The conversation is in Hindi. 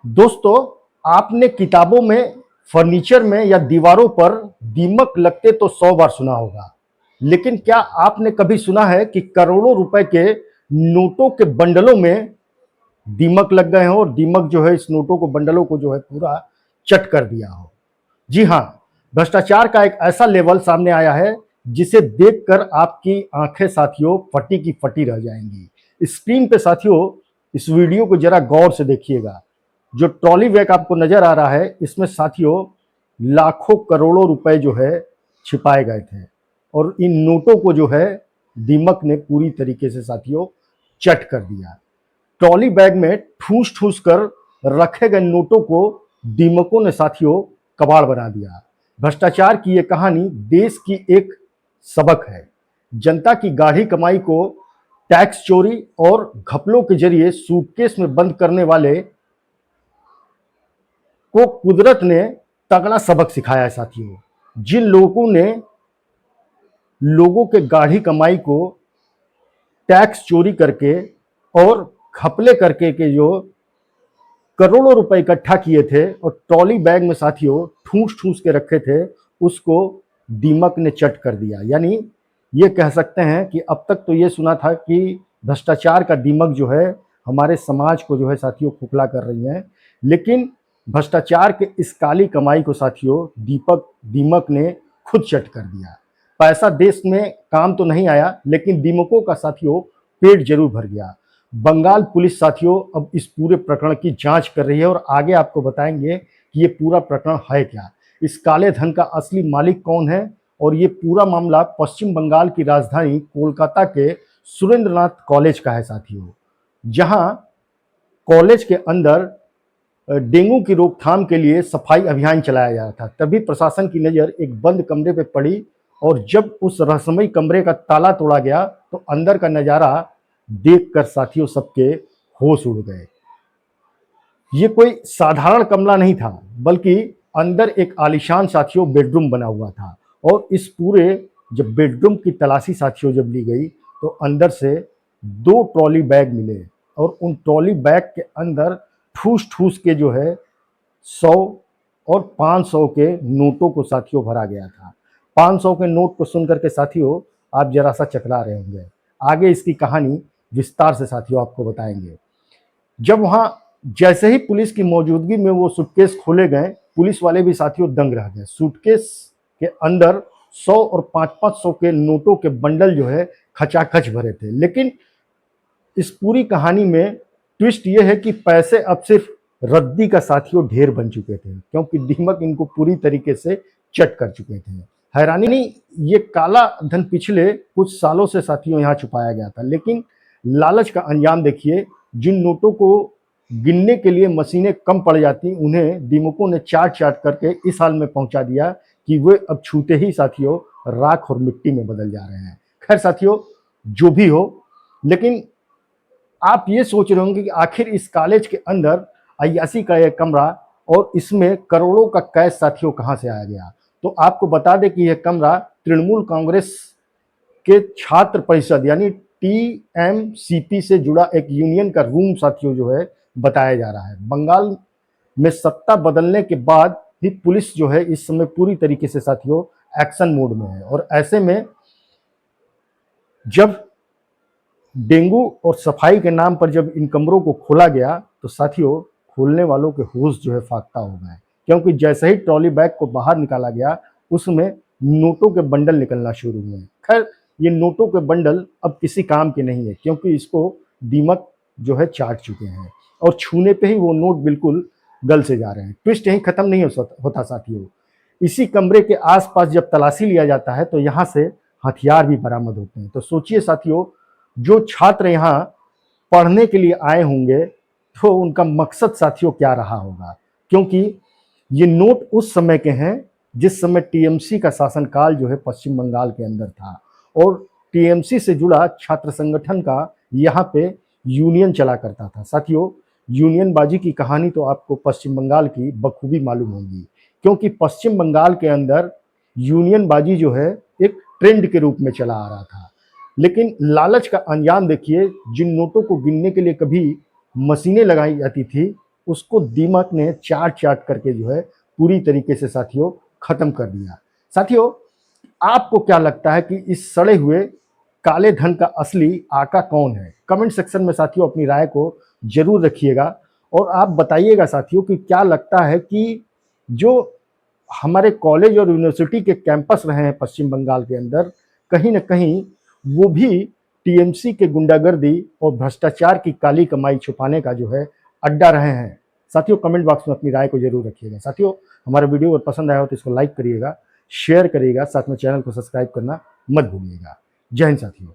दोस्तों, आपने किताबों में, फर्नीचर में या दीवारों पर दीमक लगते तो 100 बार सुना होगा, लेकिन क्या आपने कभी सुना है कि करोड़ों रुपए के नोटों के बंडलों में दीमक लग गए हों और दीमक जो है इस नोटों को, बंडलों को जो है पूरा चट कर दिया हो? जी हाँ, भ्रष्टाचार का एक ऐसा लेवल सामने आया है जिसे देखकर आपकी आंखें साथियों फटी की फटी रह जाएंगी। स्क्रीन पे साथियों इस वीडियो को जरा गौर से देखिएगा। जो ट्रॉली बैग आपको नजर आ रहा है, इसमें साथियों लाखों करोड़ों रुपए जो है छिपाए गए थे और इन नोटों को जो है दीमक ने पूरी तरीके से साथियों चट कर दिया। ट्रॉली बैग में ठूस ठूस कर रखे गए नोटों को दीमकों ने साथियों कबाड़ बना दिया। भ्रष्टाचार की यह कहानी देश की एक सबक है। जनता की गाढ़ी कमाई को टैक्स चोरी और घपलों के जरिए सूटकेस में बंद करने वाले को कुदरत ने तगड़ा सबक सिखाया है साथियों। जिन लोगों ने लोगों के गाढ़ी कमाई को टैक्स चोरी करके और घपले करके के जो करोड़ों रुपए इकट्ठा किए थे और ट्रॉली बैग में साथियों ठूस ठूस के रखे थे, उसको दीमक ने चट कर दिया। यानी ये कह सकते हैं कि अब तक तो ये सुना था कि भ्रष्टाचार का दीमक जो है हमारे समाज को जो है साथियों खोखला कर रही है, लेकिन भ्रष्टाचार के इस काली कमाई को साथियों दीमक ने खुद चट कर दिया। पैसा देश में काम तो नहीं आया, लेकिन दीमकों का साथियों पेट जरूर भर गया। बंगाल पुलिस साथियों अब इस पूरे प्रकरण की जांच कर रही है और आगे आपको बताएंगे कि ये पूरा प्रकरण है क्या, इस काले धन का असली मालिक कौन है। और ये पूरा मामला पश्चिम बंगाल की राजधानी कोलकाता के सुरेंद्रनाथ कॉलेज का है साथियों, जहां कॉलेज के अंदर डेंगू की रोकथाम के लिए सफाई अभियान चलाया जा रहा था। तभी प्रशासन की नज़र एक बंद कमरे पर पड़ी और जब उस रहस्यमयी कमरे का ताला तोड़ा गया तो अंदर का नज़ारा देखकर साथियों सबके होश उड़ गए। ये कोई साधारण कमरा नहीं था, बल्कि अंदर एक आलीशान साथियों बेडरूम बना हुआ था। और इस पूरे जब बेडरूम की तलाशी साथियों जब ली गई तो अंदर से 2 ट्रॉली बैग मिले और उन ट्रॉली बैग के अंदर ठूस ठूस के जो है 100 और 500 के नोटों को साथियों भरा गया था। 500 के नोट को सुनकर के साथियों आप जरा सा चकरा रहे होंगे। आगे इसकी कहानी विस्तार से साथियों आपको बताएंगे। जब वहां जैसे ही पुलिस की मौजूदगी में वो सूटकेस खोले गए, पुलिस वाले भी साथियों दंग रह गए। सूटकेस के अंदर 100 और 500 के नोटों के बंडल जो है खचाखच भरे थे। लेकिन इस पूरी कहानी में ट्विस्ट ये है कि पैसे अब सिर्फ रद्दी का साथियों ढेर बन चुके थे, क्योंकि दीमक इनको पूरी तरीके से चट कर चुके थे। हैरानी नहीं, ये काला धन पिछले कुछ सालों से साथियों यहाँ छुपाया गया था, लेकिन लालच का अंजाम देखिए। जिन नोटों को गिनने के लिए मशीनें कम पड़ जाती, उन्हें दीमकों ने चाट चाट करके इस हाल में पहुंचा दिया कि वे अब छूते ही साथियों राख और मिट्टी में बदल जा रहे हैं। खैर साथियों, जो भी हो, लेकिन आप ये सोच रहे होंगे कि आखिर इस कॉलेज के अंदर अय्यासी का एक कमरा और इसमें करोड़ों का कैश साथियों कहां से आ गया। तो आपको बता दें कि यह कमरा तृणमूल कांग्रेस के छात्र परिषद यानी टीएमसीपी से जुड़ा एक यूनियन का रूम साथियों जो है बताया जा रहा है। बंगाल में सत्ता बदलने के बाद भी पुलिस जो है इस समय पूरी तरीके से साथियों एक्शन मोड में है और ऐसे में जब डेंगू और सफाई के नाम पर जब इन कमरों को खोला गया तो साथियों खोलने वालों के होश जो है फाख्ता हो गए, क्योंकि जैसे ही ट्रॉली बैग को बाहर निकाला गया उसमें नोटों के बंडल निकलना शुरू हुए। खैर, ये नोटों के बंडल अब किसी काम के नहीं है, क्योंकि इसको दीमक जो है चाट चुके हैं और छूने पे ही वो नोट बिल्कुल गल से जा रहे हैं। ट्विस्ट यहीं खत्म नहीं होता साथियों। इसी कमरे के आसपास जब तलाशी लिया जाता है तो यहाँ से हथियार भी बरामद होते हैं। तो सोचिए साथियों, जो छात्र यहाँ पढ़ने के लिए आए होंगे तो उनका मकसद साथियों क्या रहा होगा, क्योंकि ये नोट उस समय के हैं जिस समय टीएमसी का शासनकाल जो है पश्चिम बंगाल के अंदर था और टीएमसी से जुड़ा छात्र संगठन का यहाँ पे यूनियन चला करता था। साथियों, यूनियनबाजी की कहानी तो आपको पश्चिम बंगाल की बखूबी मालूम होगी, क्योंकि पश्चिम बंगाल के अंदर यूनियनबाजी जो है एक ट्रेंड के रूप में चला आ रहा था। लेकिन लालच का अंजाम देखिए। जिन नोटों को गिनने के लिए कभी मशीनें लगाई जाती थी, उसको दीमक ने चाट चाट करके जो है पूरी तरीके से साथियों खत्म कर दिया। साथियों, आपको क्या लगता है कि इस सड़े हुए काले धन का असली आका कौन है? कमेंट सेक्शन में साथियों अपनी राय को जरूर रखिएगा और आप बताइएगा साथियों कि क्या लगता है कि जो हमारे कॉलेज और यूनिवर्सिटी के कैंपस रहे हैं पश्चिम बंगाल के अंदर, कहीं ना कहीं वो भी टीएमसी के गुंडागर्दी और भ्रष्टाचार की काली कमाई छुपाने का जो है अड्डा रहे हैं। साथियों, कमेंट बॉक्स में अपनी राय को जरूर रखिएगा। साथियों, हमारा वीडियो अगर पसंद आया हो तो इसको लाइक करिएगा, शेयर करिएगा, साथ में चैनल को सब्सक्राइब करना मत भूलिएगा। जय हिंद साथियों।